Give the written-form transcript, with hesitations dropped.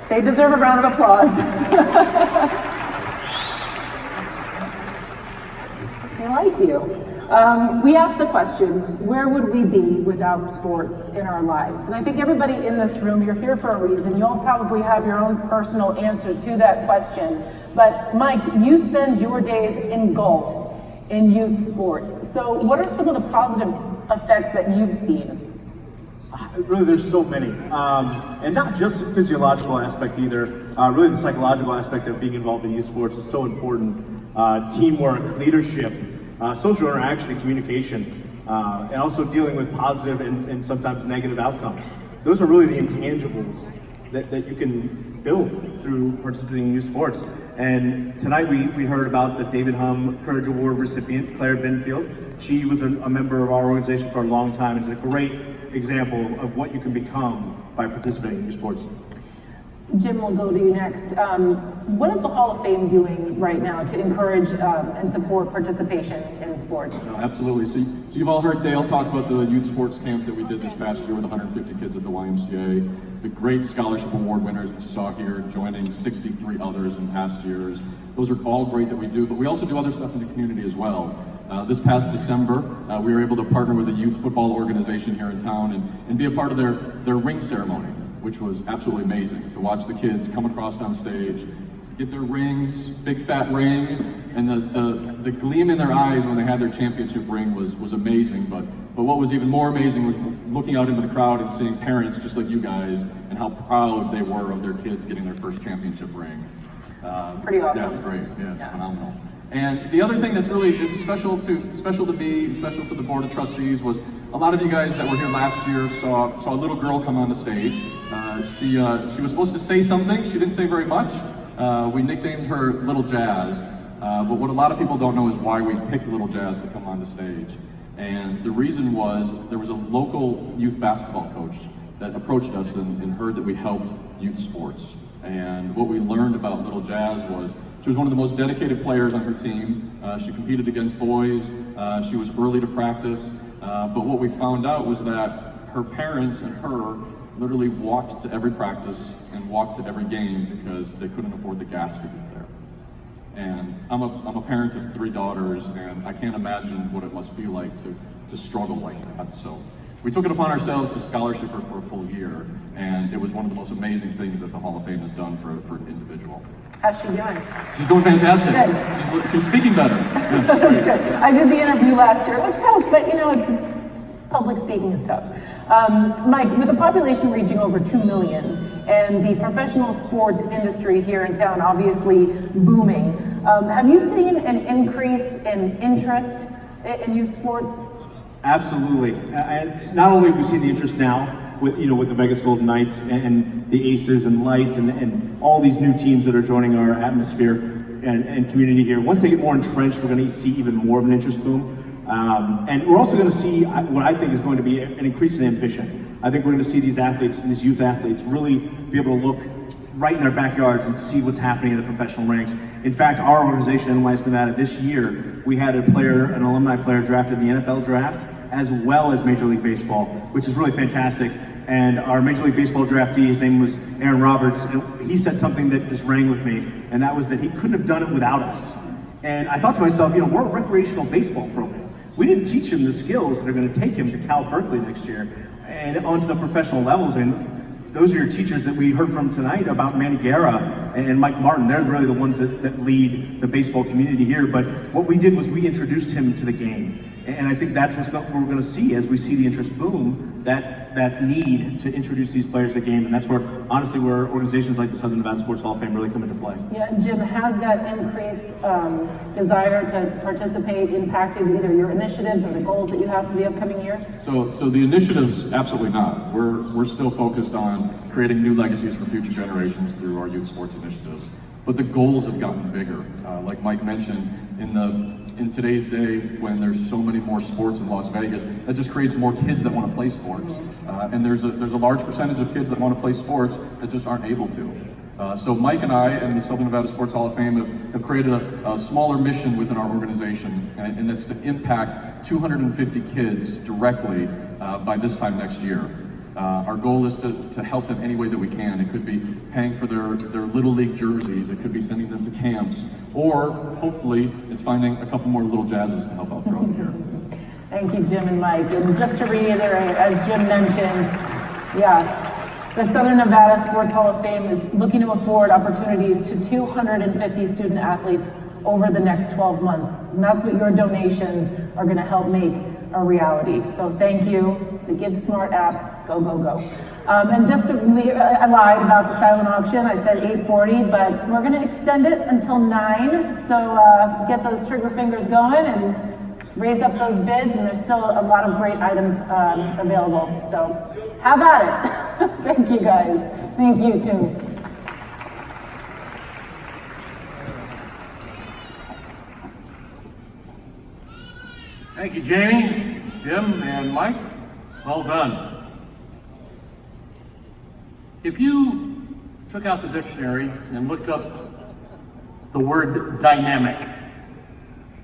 They deserve a round of applause. They like you. We asked the question, where would we be without sports in our lives? And I think everybody in this room, you're here for a reason. You all probably have your own personal answer to that question. But Mike, you spend your days engulfed in youth sports. So what are some of the positive effects that you've seen? Really, there's so many. And not just the physiological aspect either. Really the psychological aspect of being involved in youth sports is so important. Teamwork, leadership, social interaction and communication, and also dealing with positive and sometimes negative outcomes. Those are really the intangibles that you can build through participating in youth sports. And tonight we heard about the David Hum Courage Award recipient, Claire Binfield. She was a member of our organization for a long time. It's a great example of what you can become by participating in youth sports. Jim, we'll go to you next. What is the Hall of Fame doing right now to encourage and support participation in sports? No, absolutely. So you've all heard Dale talk about the youth sports camp that we did this past year with 150 kids at the YMCA. The great scholarship award winners that you saw here, joining 63 others in past years. Those are all great that we do, but we also do other stuff in the community as well. This past December, we were able to partner with a youth football organization here in town and be a part of their ring ceremony, which was absolutely amazing to watch the kids come across on stage, get their rings, big fat ring, and the gleam in their eyes when they had their championship ring was amazing. But what was even more amazing was looking out into the crowd and seeing parents just like you guys and how proud they were of their kids getting their first championship ring. Pretty awesome. Yeah, it's great. Yeah, it's phenomenal. And the other thing that's really special to me, and special to the Board of Trustees was a lot of you guys that were here last year saw a little girl come on the stage. She was supposed to say something. She didn't say very much. We nicknamed her Little Jazz. But what a lot of people don't know is why we picked Little Jazz to come on the stage. And the reason was there was a local youth basketball coach that approached us and heard that we helped youth sports. And what we learned about Little Jazz was she was one of the most dedicated players on her team. She competed against boys. She was early to practice. But what we found out was that her parents and her literally walked to every practice and walked to every game because they couldn't afford the gas to get there. And I'm a parent of 3 daughters, and I can't imagine what it must feel like to struggle like that. So we took it upon ourselves to scholarship her for a full year, and it was one of the most amazing things that the Hall of Fame has done for an individual. How's she doing? She's doing fantastic. Good. She's speaking better. Yeah, That's good. I did the interview last year. It was tough, but you know, it's public speaking is tough. Mike, with the population reaching over 2 million and the professional sports industry here in town obviously booming, have you seen an increase in interest in youth sports? Absolutely. And not only have we seen the interest now with the Vegas Golden Knights and the Aces and Lights and all these new teams that are joining our atmosphere and community here. Once they get more entrenched, we're going to see even more of an interest boom. And we're also going to see what I think is going to be an increase in ambition. I think we're going to see these athletes, these youth athletes, really be able to look right in their backyards and see what's happening in the professional ranks. In fact, our organization, NYS MANA, this year, we had an alumni player drafted in the NFL draft, as well as Major League Baseball, which is really fantastic. And our Major League Baseball draftee, his name was Aaron Roberts, and he said something that just rang with me, and that was that he couldn't have done it without us. And I thought to myself, we're a recreational baseball program. We didn't teach him the skills that are going to take him to Cal Berkeley next year and onto the professional levels. I mean, those are your teachers that we heard from tonight about Manny Guerra and Mike Martin. They're really the ones that lead the baseball community here. But what we did was we introduced him to the game. And I think that's what we're going to see as we see the interest boom, that need to introduce these players to the game. And that's where organizations like the Southern Nevada Sports Hall of Fame really come into play. Yeah, Jim, has that increased desire to participate impacted either your initiatives or the goals that you have for the upcoming year? So the initiatives, absolutely not. We're still focused on creating new legacies for future generations through our youth sports initiatives. But the goals have gotten bigger. Like Mike mentioned, in today's day, when there's so many more sports in Las Vegas, that just creates more kids that want to play sports. And there's a large percentage of kids that want to play sports that just aren't able to. So Mike and I and the Southern Nevada Sports Hall of Fame have created a smaller mission within our organization, and that's to impact 250 kids directly by this time next year. Our goal is to help them any way that we can. It could be paying for their Little League jerseys, it could be sending them to camps, or hopefully it's finding a couple more little jazzes to help out throughout the year. Thank you, Jim and Mike. And just to reiterate, as Jim mentioned, the Southern Nevada Sports Hall of Fame is looking to afford opportunities to 250 student athletes over the next 12 months. And that's what your donations are going to help make a reality. So thank you. The Give Smart app, go, go, go. And just to, I lied about the silent auction. I said 8:40, but we're going to extend it until 9. So get those trigger fingers going and raise up those bids. And there's still a lot of great items available. So have at it. Thank you guys. Thank you too. Thank you, Jamie, Jim, and Mike. Well done. If you took out the dictionary and looked up the word dynamic,